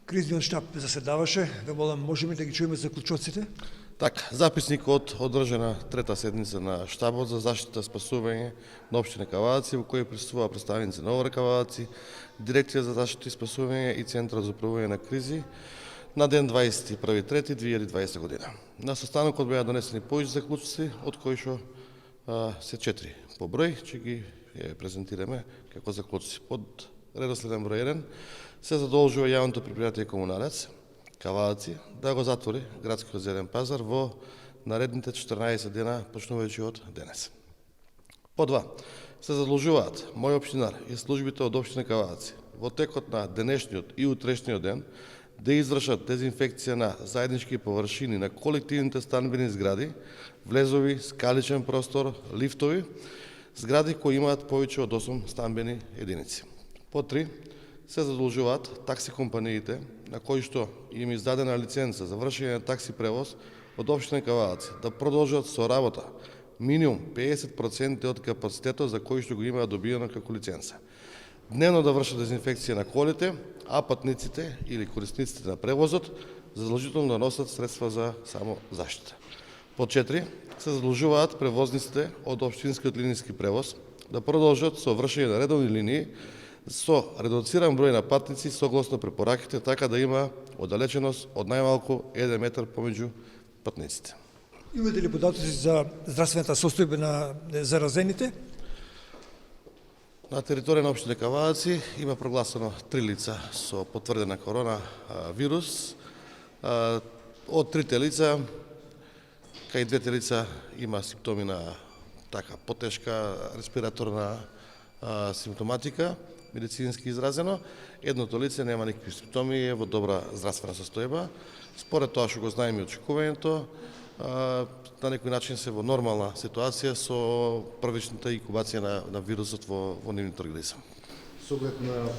Кризниот штаб заседаваше, ве молам, можеме да ги чуеме заклучоците? Така, записник од одржана трета седница на штабот за заштита спасување на општина Кавадаци, во кој присуствува представници на ОВР Кавадаци, Дирекција за заштита и спасување и Центар за управување на кризи на ден 21.3.2020 година. На состанокот беа донесени повеќе заклучоци, од кои што се 4 по број, че ги презентираме како заклучоци. Под редоследен број 1 се задолжува јавното предпријатие Комуналец Кавадаци да го затвори градскиот зелен пазар во наредните 14 дена почнувајќи од денес. По 2 се задолжуваат мој општинар и службите од општина Кавадаци во текот на денешниот и утрешниот ден да извршат дезинфекција на заеднички површини на колективните станбени згради, влезови, скаличен простор, лифтови, згради кои имаат повеќе од 8 станбени единици. По 3 се задолжуваат такси компаниите на кои што им издадена лиценца за вршење на такси превоз од општина Кавадаци да продолжат со работа минимум 50% од капацитетот за кој што го имаат добиено како лиценца. Дневно да вршат дезинфекција на колите, а патниците или корисниците на превозот задолжително да носат средства за само заштита. По 4 се задолжуваат превозниците од општинскиот линиски превоз да продолжат со вршење на редовни линии со редуциран број на патници согласно препораките, така да има оддалеченост од најмалку 1 метар помеѓу патниците. Имате ли податоци за здравствената состојба на заразените? На територија на општина Кавадаци има прогласено 3 лица со потврдена корона вирус. Од 3 лица, кај 2 лица има симптоми на потешка респираторна симптоматика, медицински изразено. Едното лице нема никакви симптоми и е во добра здравствена состојба. Според тоа што го знаеме очекувањето, на некој начин се во нормална ситуација со првичната инкубација на вирусот во нивниот организам. Со оглед на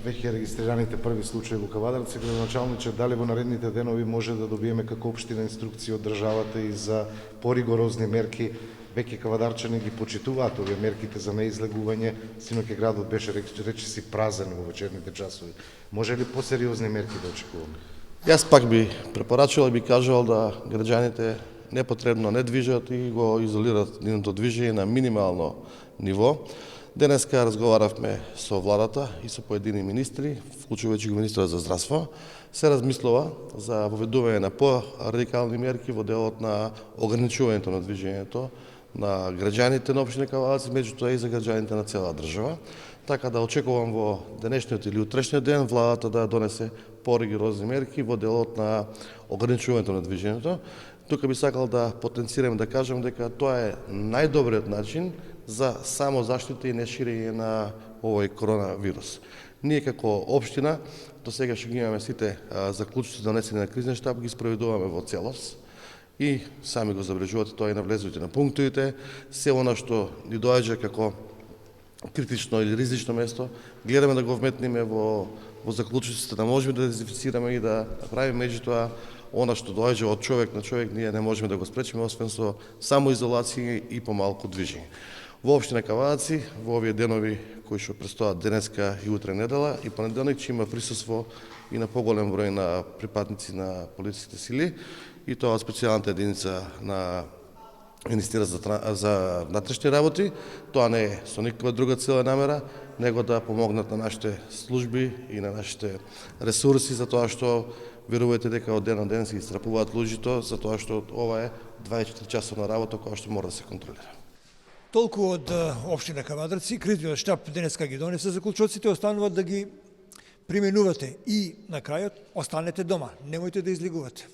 веќе регистрираните први случаи во Кавадаци, градоначалниче, дали во наредните денови може да добиеме како општина инструкции од државата и за поригорозни мерки? Веќе кавадарчани ги почитуваат овие мерките за неизлегување. Синоќ градот беше речиси празен во вечерните часови. Може ли посериозни мерки да очекуваме? Јас пак би препорачувал и би кажал да граѓаните непотребно не движат и го изолират нивното движење на минимално ниво. Денеска разговаравме со владата и со поедини министри, вклучувајќи го министерот за здравство. Се размислува за воведување на по-радикални мерки во делот на ограничувањето на движењето на граѓаните на општина Кавадаци, меѓутоа и за граѓаните на цела држава. Така да очекувам во денешниот или утрешниот ден владата да донесе поригорозни мерки во делот на ограничувањето на движењето. Тука би сакал да потенцирам да кажам дека тоа е најдобриот начин за само заштита и неширење на овој коронавирус. Ние како општина до сега што ги имаме сите заклучоци донесени на кризен штаб ги спроведуваме во целост и сами го забележувате тоа и на влезовите на пунктовите. Се она што ни доаѓа како критично или ризично место, гледаме да го вметнеме во заклучоците, да можеме да дезинфицираме и да правиме меѓутоа она што доаѓа од човек на човек, ние не можеме да го спречиме, освен со самоизолација и помалку движење. Во општина Кавадаци, во овие денови кои што престојат денеска и утре недела и понеделник, ќе има присуство и на поголем број на припадници на полициските сили, и тоа од специјалната единица на Министерството за внатрешни работи. Тоа не е со никаква друга цела намера, него да помогнат на нашите служби и на нашите ресурси, за тоа што верувате дека од ден на ден се истрапуваат луѓето, за тоа што ова е 24 часовна работа која што мора да се контролира. Толку од општина Кавадаци, кризниот штаб денеска ги донесе заклучоците, останува да ги применувате и на крајот останете дома, немојте да излегувате.